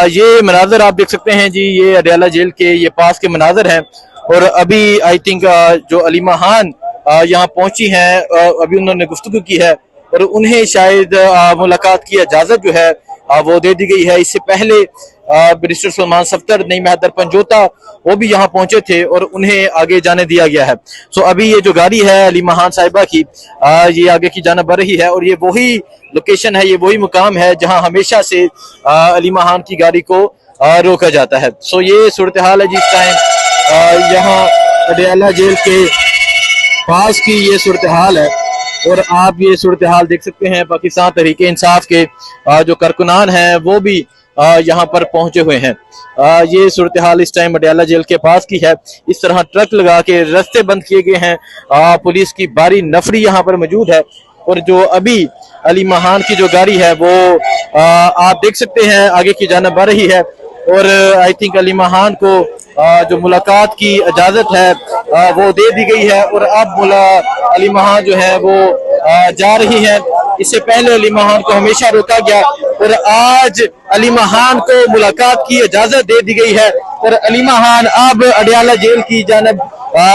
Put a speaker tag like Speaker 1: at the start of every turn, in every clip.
Speaker 1: ये मनाजर आप देख सकते हैं जी, ये अडयाला जेल के ये पास के मनाजर हैं। और अभी आई थिंक जो अलीमा खान यहाँ पहुंची हैं, अभी उन्होंने गुफ्तगू की है और उन्हें शायद मुलाकात की इजाजत जो है वो दे दी गई है। इससे पहले बैरिस्टर सलमान सफ्तर, नईम हैदर पंजोता वो भी यहाँ पहुंचे थे और उन्हें आगे जाने दिया गया है। सो अभी ये जो गाड़ी है अलीमा खान साहिबा की, ये आगे की जाना बढ़ रही है और ये वही लोकेशन है, ये वही मुकाम है जहाँ हमेशा से अलीमा खान की गाड़ी को रोका जाता है। सो ये सूरत हाल है जिस टाइम यहाँ अडयाला जेल के पास की ये सूरत हाल है। और आप ये सूरत हाल देख सकते हैं, पाकिस्तान तहरीक इंसाफ के जो कारकुनान हैं वो भी यहाँ पर पहुंचे हुए हैं। ये सूरत हाल इस टाइम अडयाला जेल के पास की है। इस तरह ट्रक लगा के रास्ते बंद किए गए हैं, पुलिस की भारी नफरी यहाँ पर मौजूद है। और जो अभी अलीमा खान की जो गाड़ी है वो आप देख सकते हैं आगे की जानिब बढ़ रही है। और आई थिंक अलीमा खान को जो मुलाकात की इजाजत है वो दे दी गई है और अब अलीमा खान जो है वो जा रही है। इससे पहले अलीमा खान को हमेशा रोका गया और आज अलीमा खान को मुलाकात की इजाजत दे दी गई है और अलीमा खान अब अडयाला जेल की जानिब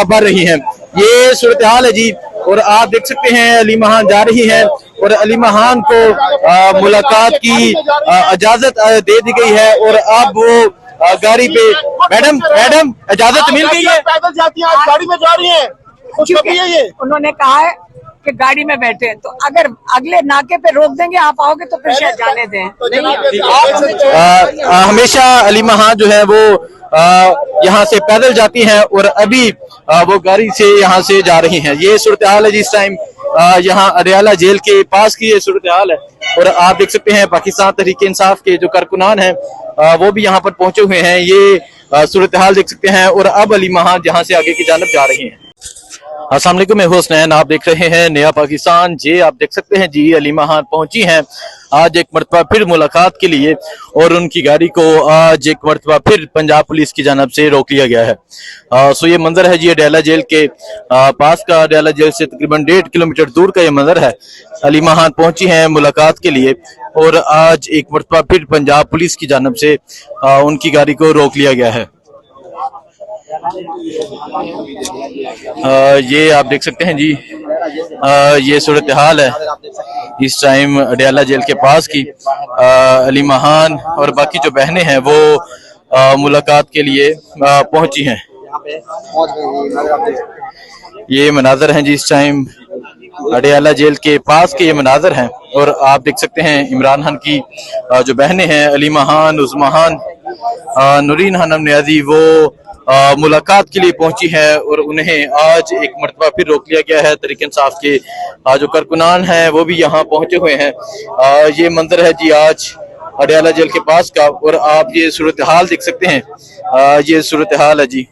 Speaker 1: बढ़ रही हैं। ये सूरत हाल है जी। और आप देख सकते हैं अलीमा खान जा रही हैं और अलीमा खान को मुलाकात की इजाजत दे दी गई है और अब वो गाड़ी पे मैडम इजाजत मिल गई है,
Speaker 2: पैदल जाती हैं, आज गाड़ी में जा रही हैं।
Speaker 3: ये उन्होंने कहा है कि गाड़ी में बैठे हैं, तो अगर अगले नाके पे रोक देंगे आप आओगे तो फिर शायद जाने दें।
Speaker 1: हमेशा अलीमा खान जो है वो यहाँ से पैदल जाती हैं और अभी वो गाड़ी से यहाँ से जा रही हैं। ये सूरत हाल है जिस टाइम यहाँ अडयाला जेल के पास की ये सूरत हाल है। और आप देख सकते हैं पाकिस्तान तहरीक इंसाफ के जो कारकुनान हैं वो भी यहाँ पर पहुंचे हुए हैं। ये सूरत हाल देख सकते हैं और अब अलीमा खान जहाँ से आगे की जानिब जा रही हैं। अस्सलाम वालेकुम, मैं हुसनैन, आप देख रहे हैं नया पाकिस्तान। जी आप देख सकते हैं जी अलीमा खान पहुंची हैं आज एक मरतबा फिर मुलाकात के लिए और उनकी गाड़ी को आज एक मरतबा फिर पंजाब पुलिस की जानिब से रोक लिया गया है। सो ये मंजर है जी अडयाला जेल के पास का। अडयाला जेल से तकरीबन 1.5 किलोमीटर दूर का ये मंजर है। अलीमा खान पहुंची हैं मुलाकात के लिए और आज एक मरतबा फिर पंजाब पुलिस की जानिब से उनकी गाड़ी को रोक लिया गया है। ये आप देख सकते हैं जी, ये सूरत हाल है इस टाइम अडयाला जेल के पास की। अलीमा खान और बाकी जो बहनें हैं वो मुलाकात के लिए पहुंची हैं। ये मनाजर हैं जी इस टाइम अडयाला जेल के पास के ये मनाजर हैं। और आप देख सकते हैं इमरान खान की जो बहनें हैं अलीमा खान, उज़मा खान, नूरीन खानम नियाजी, वो मुलाकात के लिए पहुंची है और उन्हें आज एक मरतबा फिर रोक लिया गया है। तहरीक इंसाफ के जो कारकुनान हैं वो भी यहाँ पहुंचे हुए हैं। ये मंजर है जी आज अडयाला जेल के पास का। और आप ये सूरत हाल देख सकते हैं, ये सूरत हाल है जी।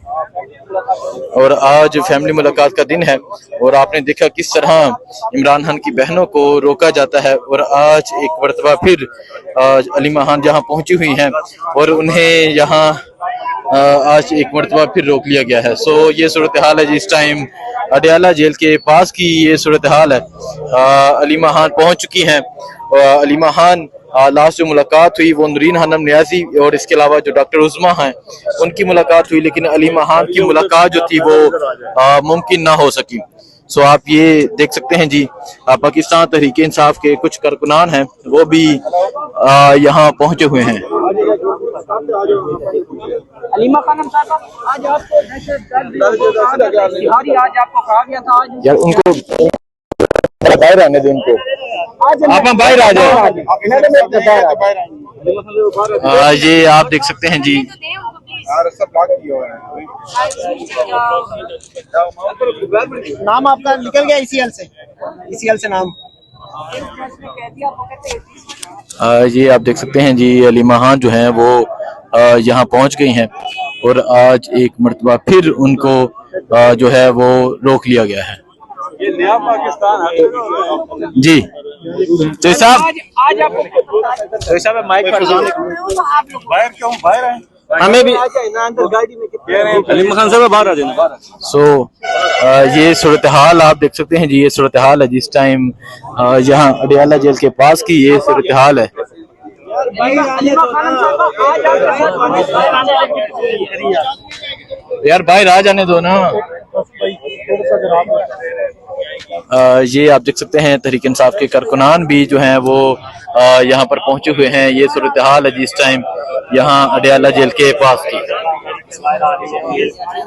Speaker 1: और आज फैमिली मुलाकात का दिन है और आपने देखा किस तरह इमरान खान की बहनों को रोका जाता है और आज एक मरतबा फिर अलीमा खान जहाँ पहुंची हुई हैं और उन्हें यहाँ आज एक मरतबा फिर रोक लिया गया है। सो ये सूरत हाल है जिस टाइम अडयाला जेल के पास की ये सूरत हाल है। अलीमा खान पहुंच चुकी हैं। अलीमा खान लास्ट जो मुलाकात हुई वो नूरीन खानम नियाजी और इसके अलावा जो डॉक्टर उज़मा हैं उनकी मुलाकात हुई, लेकिन अलीमा खान की मुलाकात जो थी वो मुमकिन ना हो सकी। सो आप ये देख सकते हैं जी पाकिस्तान तहरीक इंसाफ के कुछ कारकुनान हैं वो भी यहाँ पहुंचे हुए हैं।
Speaker 3: अलीमा खानम साहब आज आपको कहा गया था आज
Speaker 1: यार उनको बाहर आने दो, उनको आप बाहर आ जाए। ये आप देख सकते हैं जी
Speaker 2: नाम आपका निकल गया ईसीएल से नाम।
Speaker 1: ये आप देख सकते हैं जी अलीमा खान जो हैं वो यहाँ पहुँच गई हैं और आज एक मरतबा फिर उनको जो है वो रोक लिया गया है।
Speaker 4: ये नया पाकिस्तान
Speaker 1: जी तो साहब
Speaker 4: माइक पर बाहर क्यों बाहर है,
Speaker 1: हमें भी
Speaker 4: अलीमा खान साहब बाहर आ जाना।
Speaker 1: सो ये सूरत हाल आप देख सकते हैं जी, ये सूरत हाल है जिस टाइम यहाँ अडयाला जेल के पास की ये सूरत हाल है। यार बाहर आ जाने दो ना। ये आप देख सकते हैं तहरीक इंसाफ के कारकुनान भी जो हैं वो यहाँ पर पहुंचे हुए हैं। ये सूरत हाल है जी इस टाइम यहाँ अडयाला जेल के पास की।